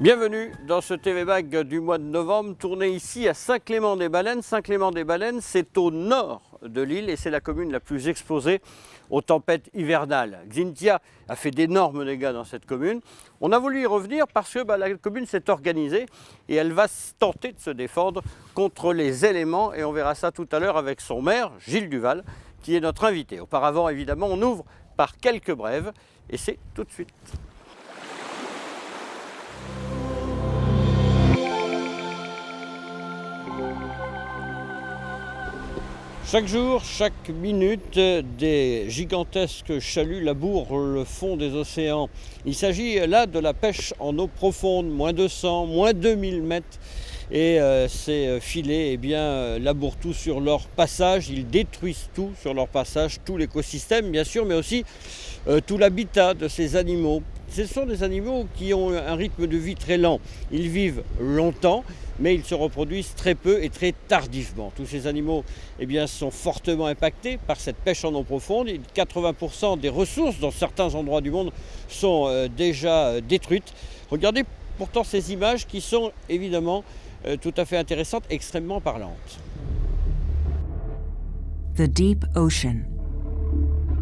Bienvenue dans ce TV Mag du mois de novembre, tourné ici à Saint-Clément-des-Baleines. Saint-Clément-des-Baleines, c'est au nord de l'île et c'est la commune la plus exposée aux tempêtes hivernales. Xynthia a fait d'énormes dégâts dans cette commune. On a voulu y revenir parce que la commune s'est organisée et elle va tenter de se défendre contre les éléments. Et on verra ça tout à l'heure avec son maire, Gilles Duval, qui est notre invité. Auparavant, évidemment, on ouvre par quelques brèves et c'est tout de suite. Chaque jour, chaque minute, des gigantesques chaluts labourent le fond des océans. Il s'agit là de la pêche en eau profonde, moins 200, moins 2000 mètres. Et ces filets labourent tout sur leur passage, ils détruisent tout sur leur passage, tout l'écosystème bien sûr, mais aussi tout l'habitat de ces animaux. Ce sont des animaux qui ont un rythme de vie très lent. Ils vivent longtemps, mais ils se reproduisent très peu et très tardivement. Tous ces animaux sont fortement impactés par cette pêche en eau profonde. 80% des ressources dans certains endroits du monde sont déjà détruites. Regardez pourtant ces images qui sont évidemment tout à fait intéressantes, extrêmement parlantes. The deep ocean.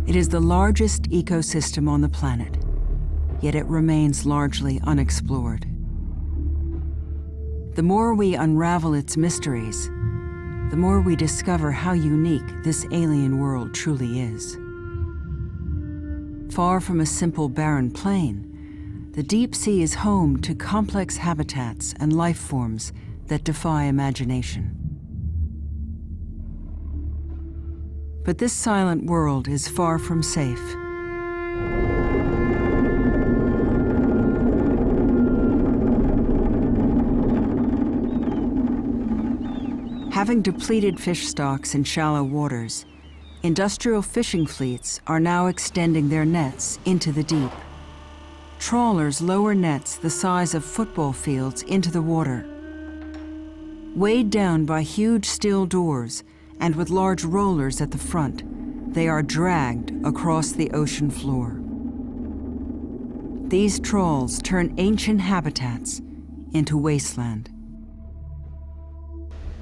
It is the largest ecosystem on the planet, yet it remains largely unexplored. The more we unravel its mysteries, the more we discover how unique this alien world truly is. Far from a simple barren plain, the deep sea is home to complex habitats and life forms that defy imagination. But this silent world is far from safe. Having depleted fish stocks in shallow waters, industrial fishing fleets are now extending their nets into the deep. Trawlers lower nets the size of football fields into the water. Weighed down by huge steel doors and with large rollers at the front, they are dragged across the ocean floor. These trawls turn ancient habitats into wasteland.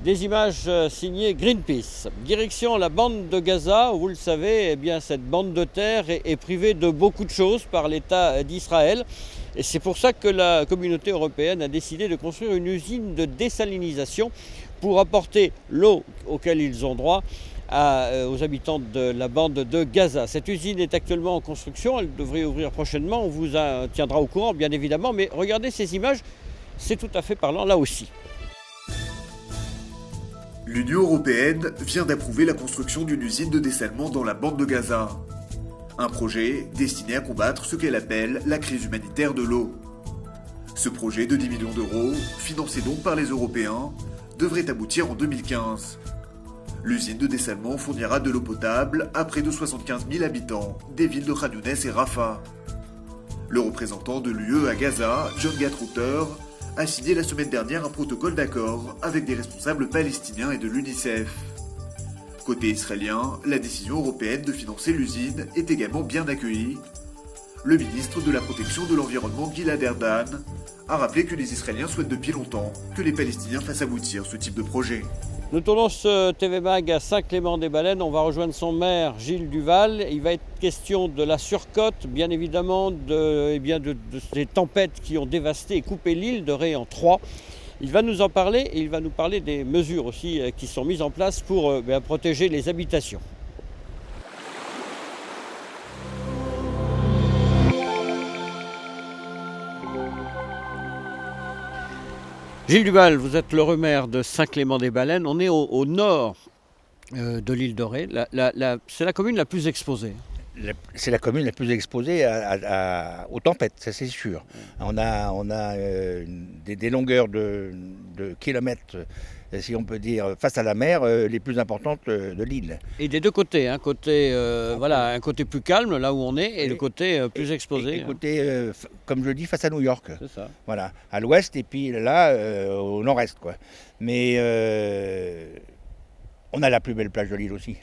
Des images signées Greenpeace. Direction la bande de Gaza, où vous le savez, cette bande de terre est privée de beaucoup de choses par l'État d'Israël. Et c'est pour ça que la communauté européenne a décidé de construire une usine de désalinisation pour apporter l'eau auquel ils ont droit aux habitants de la bande de Gaza. Cette usine est actuellement en construction, elle devrait ouvrir prochainement, on vous tiendra au courant bien évidemment, mais regardez ces images, c'est tout à fait parlant là aussi. L'Union européenne vient d'approuver la construction d'une usine de dessalement dans la bande de Gaza. Un projet destiné à combattre ce qu'elle appelle la crise humanitaire de l'eau. Ce projet de 10 millions d'euros, financé donc par les Européens, devrait aboutir en 2015. L'usine de dessalement fournira de l'eau potable à près de 75 000 habitants des villes de Khan Younes et Rafah. Le représentant de l'UE à Gaza, John Gatrouter, a signé la semaine dernière un protocole d'accord avec des responsables palestiniens et de l'UNICEF. Côté israélien, la décision européenne de financer l'usine est également bien accueillie. Le ministre de la Protection de l'Environnement, Gilad Erdan, a rappelé que les Israéliens souhaitent depuis longtemps que les Palestiniens fassent aboutir ce type de projet. Nous tournons ce TV Mag à Saint-Clément-des-Baleines. On va rejoindre son maire, Gilles Duval. Il va être question de la surcote, bien évidemment, de ces tempêtes qui ont dévasté et coupé l'île de Ré en 3. Il va nous en parler et il va nous parler des mesures aussi qui sont mises en place pour protéger les habitations. Gilles Duval, vous êtes l'heureux maire de Saint-Clément-des-Baleines. On est au nord de l'île de Ré. C'est la commune la plus exposée. C'est la commune la plus exposée aux tempêtes, ça c'est sûr. On a des longueurs de kilomètres, si on peut dire, face à la mer, les plus importantes de l'île. Et des deux côtés, un côté plus calme, là où on est, et le côté plus exposé. Et le côté, comme je le dis, face à New York. C'est ça. Voilà, à l'ouest et puis là, au nord-est, quoi. Mais On a la plus belle plage de l'île aussi.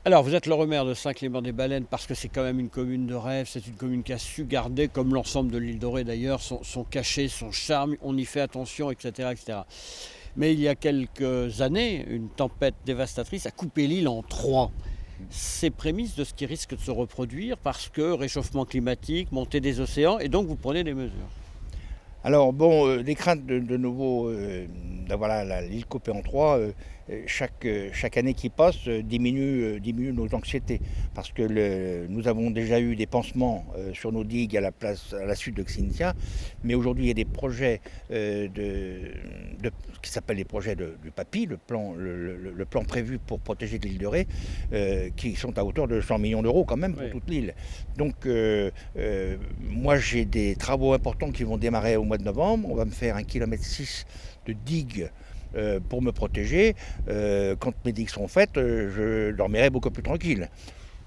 Alors, vous êtes le maire de Saint-Clément-des-Baleines parce que c'est quand même une commune de rêve, c'est une commune qui a su garder, comme l'ensemble de l'île Dorée d'ailleurs, son cachet, son charme, on y fait attention, etc., etc. Mais il y a quelques années, une tempête dévastatrice a coupé l'île en trois. C'est prémisse de ce qui risque de se reproduire parce que réchauffement climatique, montée des océans, et donc vous prenez des mesures. Alors bon, des craintes de nouveau d'avoir l'île coupée en trois, chaque année qui passe diminue nos anxiétés. Parce que nous avons déjà eu des pansements sur nos digues à la suite de Xynthia, mais aujourd'hui il y a des projets qui s'appellent les projets du PAPI, le plan prévu pour protéger l'île de Ré, qui sont à hauteur de 100 millions d'euros quand même pour toute l'île. Donc moi j'ai des travaux importants qui vont démarrer au mois de novembre. On va me faire 1,6 km de digues pour me protéger. Quand mes digues seront faites, je dormirai beaucoup plus tranquille.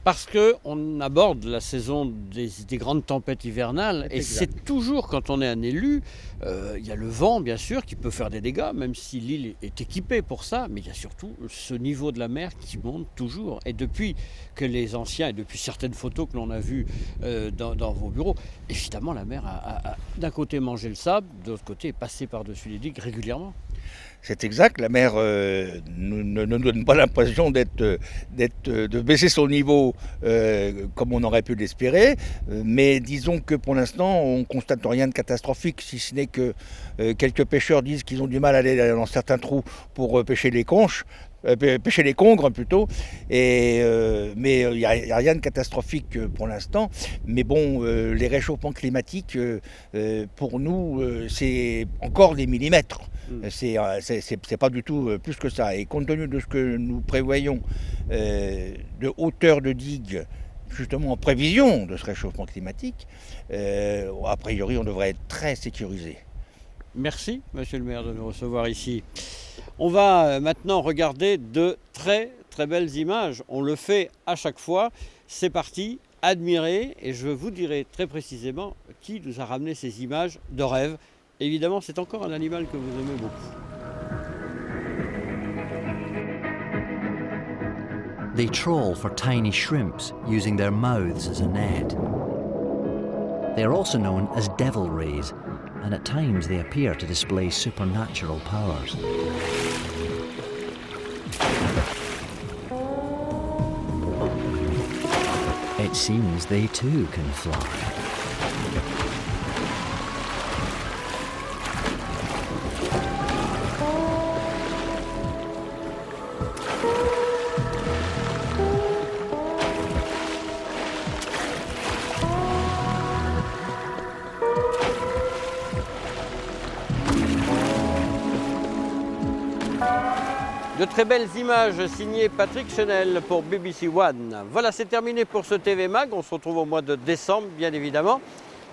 Parce qu'on aborde la saison des grandes tempêtes hivernales et c'est toujours, quand on est un élu, il y a le vent bien sûr qui peut faire des dégâts, même si l'île est équipée pour ça, mais il y a surtout ce niveau de la mer qui monte toujours. Et depuis que les anciens, et depuis certaines photos que l'on a vues dans vos bureaux, évidemment la mer a d'un côté mangé le sable, de l'autre côté est passée par-dessus les digues régulièrement. C'est exact, la mer ne nous donne pas l'impression de baisser son niveau comme on aurait pu l'espérer, mais disons que pour l'instant on ne constate rien de catastrophique, si ce n'est que quelques pêcheurs disent qu'ils ont du mal à aller dans certains trous pour pêcher les conches. Pêcher les congres plutôt, mais il n'y a rien de catastrophique pour l'instant. Mais bon, les réchauffements climatiques, pour nous, c'est encore des millimètres. C'est pas du tout plus que ça. Et compte tenu de ce que nous prévoyons de hauteur de digue, justement en prévision de ce réchauffement climatique, a priori on devrait être très sécurisé. Merci, monsieur le maire, de nous recevoir ici. On va maintenant regarder de très très belles images. On le fait à chaque fois. C'est parti, admirez, et je vous dirai très précisément qui nous a ramené ces images de rêve. Évidemment, c'est encore un animal que vous aimez beaucoup. They trawl for tiny shrimps, using their mouths as a net. They are also known as devil rays, and at times they appear to display supernatural powers. It seems they too can fly. De très belles images signées Patrick Chenel pour BBC One. Voilà, c'est terminé pour ce TV Mag. On se retrouve au mois de décembre, bien évidemment.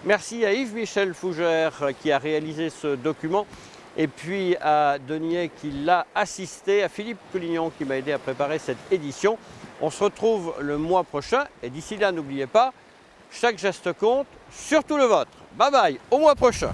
Merci à Yves-Michel Fougère qui a réalisé ce document. Et puis à Denier qui l'a assisté, à Philippe Collignon qui m'a aidé à préparer cette édition. On se retrouve le mois prochain. Et d'ici là, n'oubliez pas, chaque geste compte, surtout le vôtre. Bye bye, au mois prochain.